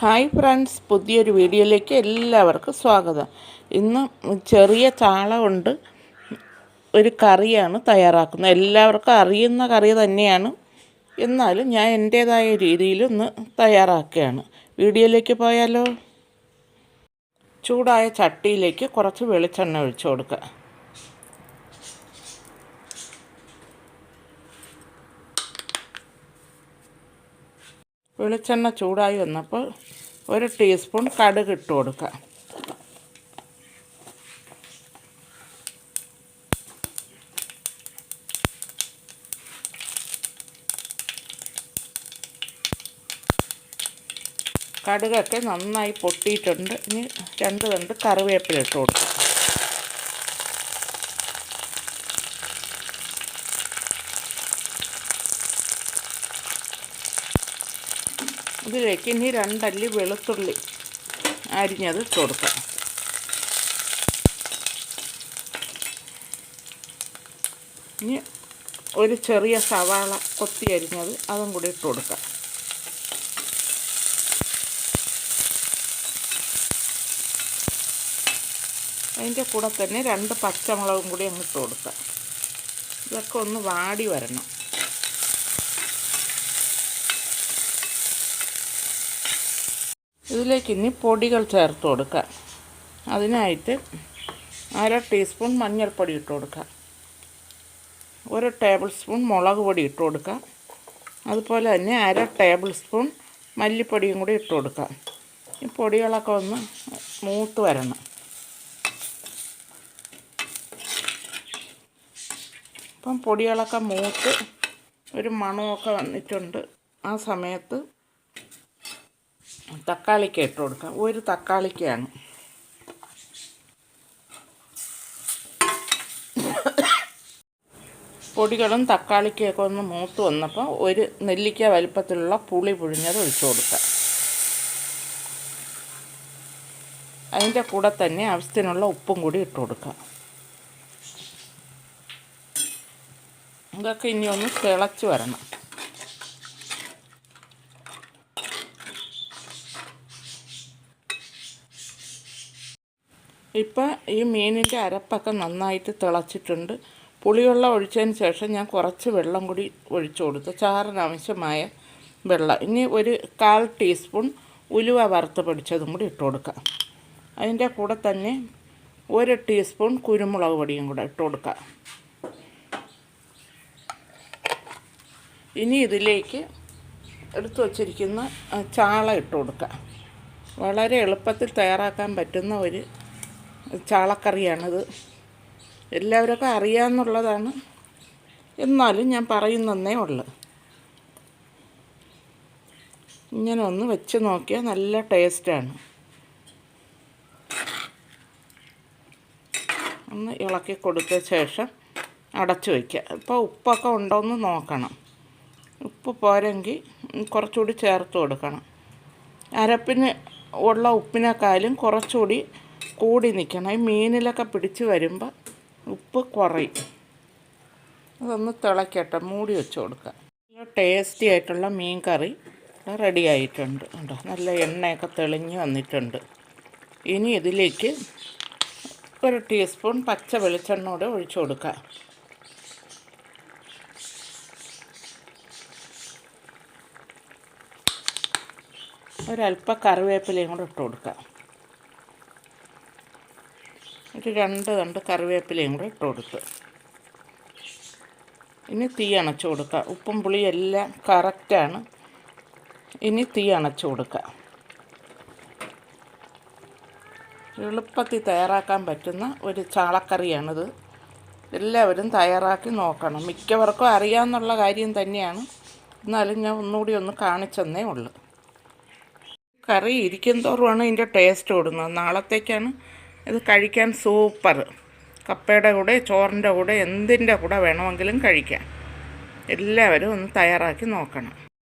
Hi friends, പുതിയൊരു വീഡിയോയിലേക്ക് എല്ലാവർക്കും സ്വാഗതം. ഇന്ന് ചെറിയ ചാള കൊണ്ട് ഒരു കറിയാണ് തയ്യാറാക്കുന്നത്. എല്ലാവർക്കും അറിയുന്ന കറി തന്നെയാണ്, എന്നാലും ഞാൻ എൻ്റേതായ രീതിയിലൊന്ന് തയ്യാറാക്കുകയാണ്. വീഡിയോയിലേക്ക് പോയാലോ? ചൂടായ ചട്ടിയിലേക്ക് കുറച്ച് വെളിച്ചെണ്ണ ഒഴിച്ചു കൊടുക്കുക. വെളിച്ചെണ്ണ ചൂടായി വന്നപ്പോൾ 1 ടീസ്പൂൺ കടുക് ഇട്ട് കൊടുക്കുക. കടുകൊക്കെ നന്നായി പൊട്ടിയിട്ടുണ്ട്. ഇനി 2 തണ്ട് കറിവേപ്പില ഇട്ട് കൊടുക്കുക. ഇതിലേക്ക് ഇനി 2 അല്ലി വെളുത്തുള്ളി അരിഞ്ഞത് ഇട്ട് കൊടുക്കാം. ഇനി ഒരു ചെറിയ സവാള കൊത്തി അരിഞ്ഞത് അതും കൂടി ഇട്ട് കൊടുക്കാം. അതിൻ്റെ കൂടെ തന്നെ 2 പച്ചമുളകും കൂടി അങ്ങ് ഇട്ട് കൊടുക്കാം. ഇതൊക്കെ ഒന്ന് വാടി വരണം. ഇതിലേക്ക് ഇനി പൊടികൾ ചേർത്ത് കൊടുക്കുക. അതിനായിട്ട് 1/2 ടീസ്പൂൺ മഞ്ഞൾപ്പൊടി ഇട്ട് കൊടുക്കുക. 1 ടേബിൾ സ്പൂൺ മുളക് പൊടി ഇട്ട് കൊടുക്കുക. അതുപോലെ തന്നെ 1/2 ടേബിൾ സ്പൂൺ മല്ലിപ്പൊടിയും കൂടി ഇട്ട് കൊടുക്കുക. ഈ പൊടികളൊക്കെ ഒന്ന് മൂത്ത് വരണം. ഇപ്പം പൊടികളൊക്കെ മൂത്ത് ഒരു മണമൊക്കെ വന്നിട്ടുണ്ട്. ആ സമയത്ത് തക്കാളിക്ക ഇട്ട് കൊടുക്കാം. 1 തക്കാളിക്കയാണ്. പൊടികളും തക്കാളിക്കയൊക്കെ ഒന്ന് മൂത്ത് വന്നപ്പോൾ 1 നെല്ലിക്ക വലിപ്പത്തിലുള്ള പുളി പിഴിഞ്ഞത് ഒഴിച്ചു കൊടുക്കാം. അതിൻ്റെ കൂടെ തന്നെ ആവശ്യത്തിനുള്ള ഉപ്പും കൂടി ഇട്ട് കൊടുക്കാം. ഇതൊക്കെ ഇനി ഒന്ന് തിളച്ച് വരണം. ഇപ്പം ഈ മീനിൻ്റെ അരപ്പൊക്കെ നന്നായിട്ട് തിളച്ചിട്ടുണ്ട്. പുളിവെള്ളം ഒഴിച്ചതിന് ശേഷം ഞാൻ കുറച്ച് വെള്ളം കൂടി ഒഴിച്ചു കൊടുത്തു, ചാറിനാവശ്യമായ വെള്ളം. ഇനി 1/4 ടീസ്പൂൺ ഉലുവ വറുത്ത് പൊടിച്ചതും കൂടി ഇട്ട് കൊടുക്കാം. അതിൻ്റെ കൂടെ തന്നെ 1 ടീസ്പൂൺ കുരുമുളക് പൊടിയും കൂടെ ഇട്ട് കൊടുക്കാം. ഇനി ഇതിലേക്ക് എടുത്തു വച്ചിരിക്കുന്ന ചാള ഇട്ട് കൊടുക്കാം. വളരെ എളുപ്പത്തിൽ തയ്യാറാക്കാൻ പറ്റുന്ന ഒരു ചാളക്കറിയാണിത്. എല്ലാവർക്കും അറിയാമെന്നുള്ളതാണ്, എന്നാലും ഞാൻ പറയുന്നതേ ഉള്ളൂ. ഇങ്ങനെ ഒന്ന് വെച്ച് നോക്കിയാൽ നല്ല ടേസ്റ്റാണ്. ഒന്ന് ഇളക്കി കൊടുത്ത ശേഷം അടച്ചു വയ്ക്കുക. ഇപ്പോൾ ഉപ്പൊക്കെ ഉണ്ടോയെന്ന് നോക്കണം. ഉപ്പ് പോരെങ്കിൽ കുറച്ചുകൂടി ചേർത്ത് കൊടുക്കണം. അരപ്പിന് ഉള്ള ഉപ്പിനേക്കാളും കുറച്ചുകൂടി കൂടി നിൽക്കണം. ഈ മീനിലൊക്കെ പിടിച്ച് വരുമ്പോൾ ഉപ്പ് കുറയും. അതൊന്ന് തിളക്കട്ടെ, മൂടി വെച്ച് കൊടുക്കുക. നല്ല ടേസ്റ്റി ആയിട്ടുള്ള മീൻ കറി റെഡി ആയിട്ടുണ്ട്. കേട്ടോ, നല്ല എണ്ണയൊക്കെ തെളിഞ്ഞ് വന്നിട്ടുണ്ട്. ഇനി ഇതിലേക്ക് 1 ടീസ്പൂൺ പച്ച വെളിച്ചെണ്ണ കൂടെ ഒഴിച്ചു കൊടുക്കുക. ഒരല്പം കറിവേപ്പിലയും കൂടെ ഇട്ട് കൊടുക്കുക. 2 തണ്ട് കറിവേപ്പിലയും കൂടെ ഇട്ട് കൊടുത്ത് ഇനി തീ അണച്ചു കൊടുക്കുക. ഉപ്പും പുളിയും എല്ലാം കറക്റ്റാണ്. ഇനി തീ അണച്ചു കൊടുക്കുക. എളുപ്പത്തിൽ തയ്യാറാക്കാൻ പറ്റുന്ന ഒരു ചാളക്കറിയാണിത്. എല്ലാവരും തയ്യാറാക്കി നോക്കണം. മിക്കവർക്കും അറിയാമെന്നുള്ള കാര്യം തന്നെയാണ്, എന്നാലും ഞാൻ ഒന്നുകൂടി ഒന്ന് കാണിച്ചെന്നേ ഉള്ളൂ. കറി ഇരിക്കും തോറുമാണ് ഇതിൻ്റെ ടേസ്റ്റ് കൂടുന്നത്. നാളത്തേക്കാണ് ഇത് കഴിക്കാൻ സൂപ്പർ. കപ്പയുടെ കൂടെ, ചോറിൻ്റെ കൂടെ, എന്തിൻ്റെ കൂടെ വേണമെങ്കിലും കഴിക്കാം. എല്ലാവരും ഒന്ന് തയ്യാറാക്കി നോക്കണം.